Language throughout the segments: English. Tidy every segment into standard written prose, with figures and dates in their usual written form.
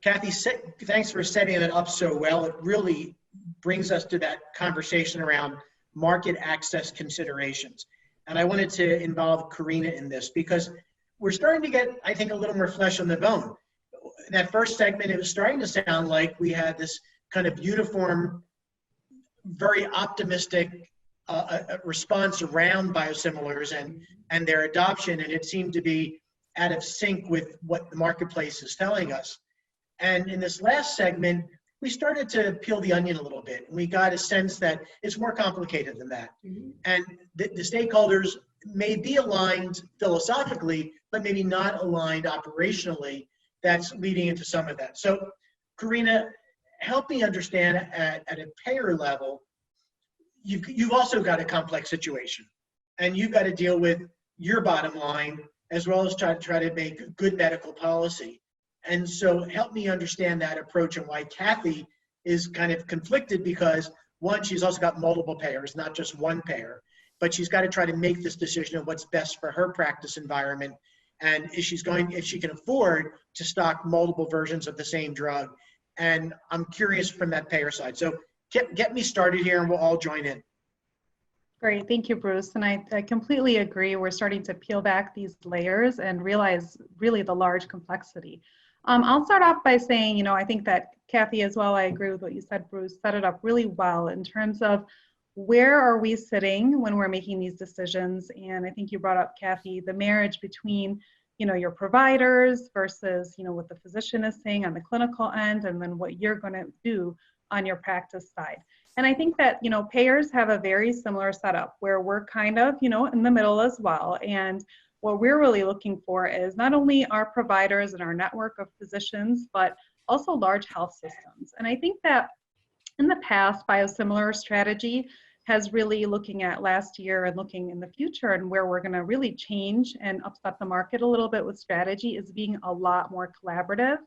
Kathy, thanks for setting it up so well. It really brings us to that conversation around market access considerations. And I wanted to involve Karina in this because we're starting to get, I think, a little more flesh on the bone. In that first segment, it was starting to sound like we had this kind of uniform, very optimistic response around biosimilars and their adoption, and it seemed to be out of sync with what the marketplace is telling us. And in this last segment, we started to peel the onion a little bit. We got a sense that it's more complicated than that. Mm-hmm. And the stakeholders may be aligned philosophically, but maybe not aligned operationally. That's leading into some of that. So, Karina, help me understand at a payer level, you've also got a complex situation, and you've got to deal with your bottom line as well as try to make good medical policy. And so help me understand that approach and why Kathy is kind of conflicted because, one, she's also got multiple payers, not just one payer, but she's got to try to make this decision of what's best for her practice environment and if she can afford to stock multiple versions of the same drug. And I'm curious from that payer side. So get me started here and we'll all join in. Great, thank you, Bruce. And I completely agree. We're starting to peel back these layers and realize really the large complexity. I'll start off by saying, I think that Kathy as well, I agree with what you said, Bruce, set it up really well in terms of where are we sitting when we're making these decisions. And I think you brought up, Kathy, the marriage between, your providers versus, what the physician is saying on the clinical end, and then what you're going to do on your practice side. And I think that, payers have a very similar setup where we're kind of, in the middle as well. And what we're really looking for is not only our providers and our network of physicians, but also large health systems. And I think that in the past, biosimilar strategy has really looking at last year and looking in the future and where we're going to really change and upset the market a little bit with strategy is being a lot more collaborative.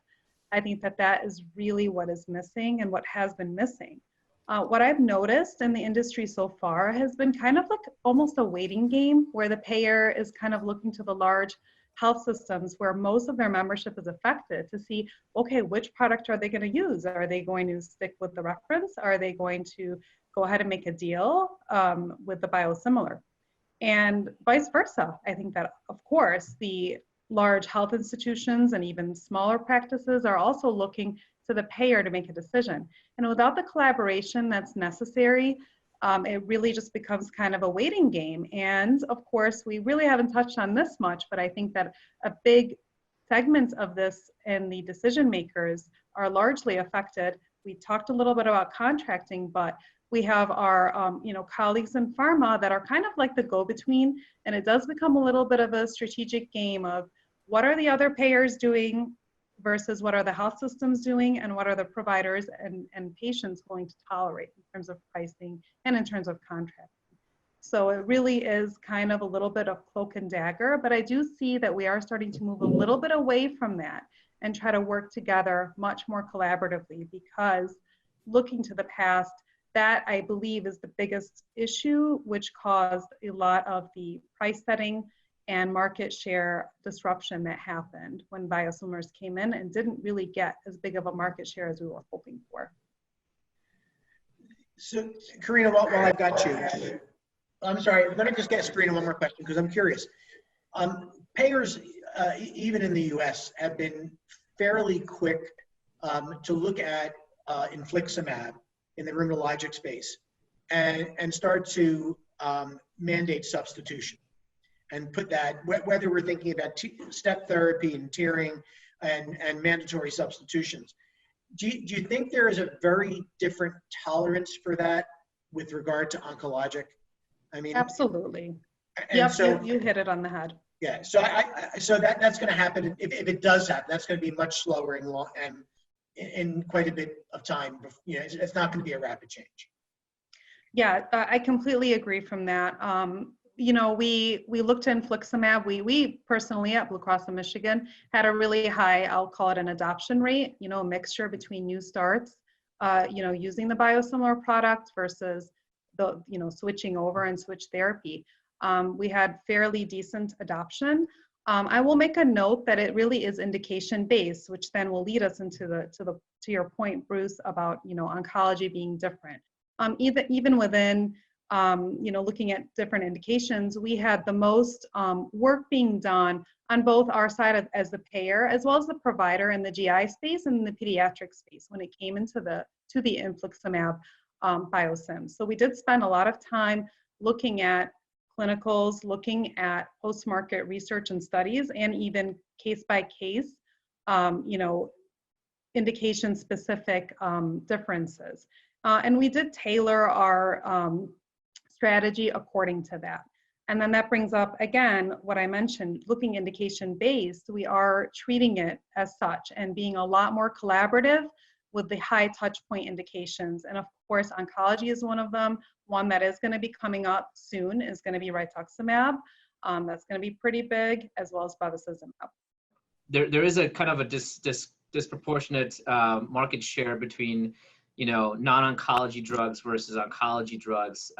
I think that that is really what is missing and what has been missing. What I've noticed in the industry so far has been kind of like almost a waiting game where the payer is kind of looking to the large health systems where most of their membership is affected to see, okay, which product are they going to use? Are they going to stick with the reference? Are they going to go ahead and make a deal with the biosimilar? And vice versa. I think that, of course, the large health institutions and even smaller practices are also looking to the payer to make a decision. And without the collaboration that's necessary, it really just becomes kind of a waiting game. And of course, we really haven't touched on this much, but I think that a big segment of this and the decision makers are largely affected. We talked a little bit about contracting, but we have our colleagues in pharma that are kind of like the go-between, and it does become a little bit of a strategic game of what are the other payers doing versus what are the health systems doing and what are the providers and patients going to tolerate in terms of pricing and in terms of contracting. So it really is kind of a little bit of cloak and dagger, but I do see that we are starting to move a little bit away from that and try to work together much more collaboratively, because looking to the past, that I believe is the biggest issue, which caused a lot of the price setting and market share disruption that happened when biosimilars came in and didn't really get as big of a market share as we were hoping for. So, Karina, while I've got you, I'm sorry, let me just get Karina one more question because I'm curious. Payers, even in the US, have been fairly quick to look at infliximab in the rheumatologic space and start to mandate substitution and put that, whether we're thinking about step therapy and tiering and mandatory substitutions. Do you think there is a very different tolerance for that with regard to oncologic? I mean, absolutely. And yep, so, you hit it on the head. Yeah, so so that's going to happen. If it does happen, that's going to be much slower and in quite a bit of time. It's not going to be a rapid change. Yeah, I completely agree from that. We looked at infliximab. We personally at Blue Cross of Michigan had a really high, I'll call it an adoption rate, a mixture between new starts, using the biosimilar product versus the, switching over and switch therapy. We had fairly decent adoption. I will make a note that it really is indication based, which then will lead us into to your point, Bruce, about oncology being different. Even within looking at different indications, we had the most work being done on both our side as the payer as well as the provider in the GI space and the pediatric space when it came into the infliximab biosim. So we did spend a lot of time looking at clinicals, looking at post-market research and studies, and even case by case, indication specific differences. And we did tailor our strategy according to that. And then that brings up, again, what I mentioned, looking indication based, we are treating it as such and being a lot more collaborative with the high touch point indications. And of course, oncology is one of them. One that is going to be coming up soon is going to be rituximab. That's going to be pretty big, as well as bevacizumab. There is a kind of a disproportionate market share between, non-oncology drugs versus oncology drugs.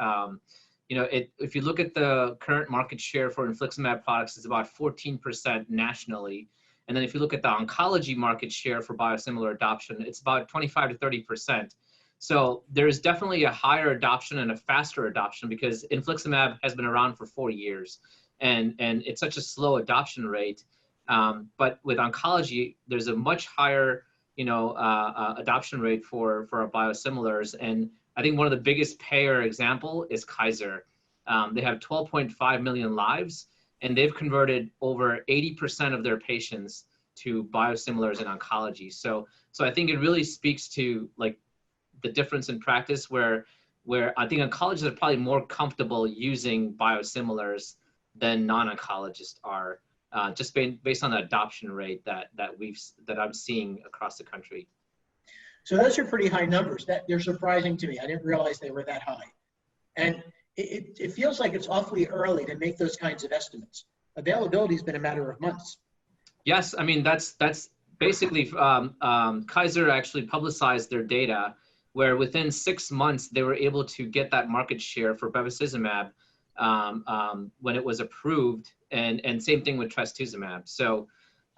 If you look at the current market share for infliximab products, it's about 14% nationally. And then if you look at the oncology market share for biosimilar adoption, it's about 25 to 30%. So there's definitely a higher adoption and a faster adoption because infliximab has been around for 4 years and it's such a slow adoption rate. But with oncology, there's a much higher, adoption rate for our biosimilars. And I think one of the biggest payer example is Kaiser. They have 12.5 million lives, and they've converted over 80% of their patients to biosimilars in oncology. So I think it really speaks to like the difference in practice where I think oncologists are probably more comfortable using biosimilars than non-oncologists are, just based on the adoption rate that I'm seeing across the country. So those are pretty high numbers. They're surprising to me. I didn't realize they were that high. And it feels like it's awfully early to make those kinds of estimates. Availability has been a matter of months. Yes, I mean, that's basically, Kaiser actually publicized their data where within 6 months, they were able to get that market share for bevacizumab when it was approved, and same thing with trastuzumab. So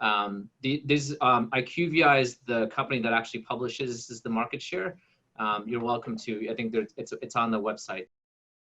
IQVIA is the company that actually publishes the market share. You're welcome to, I think it's on the website.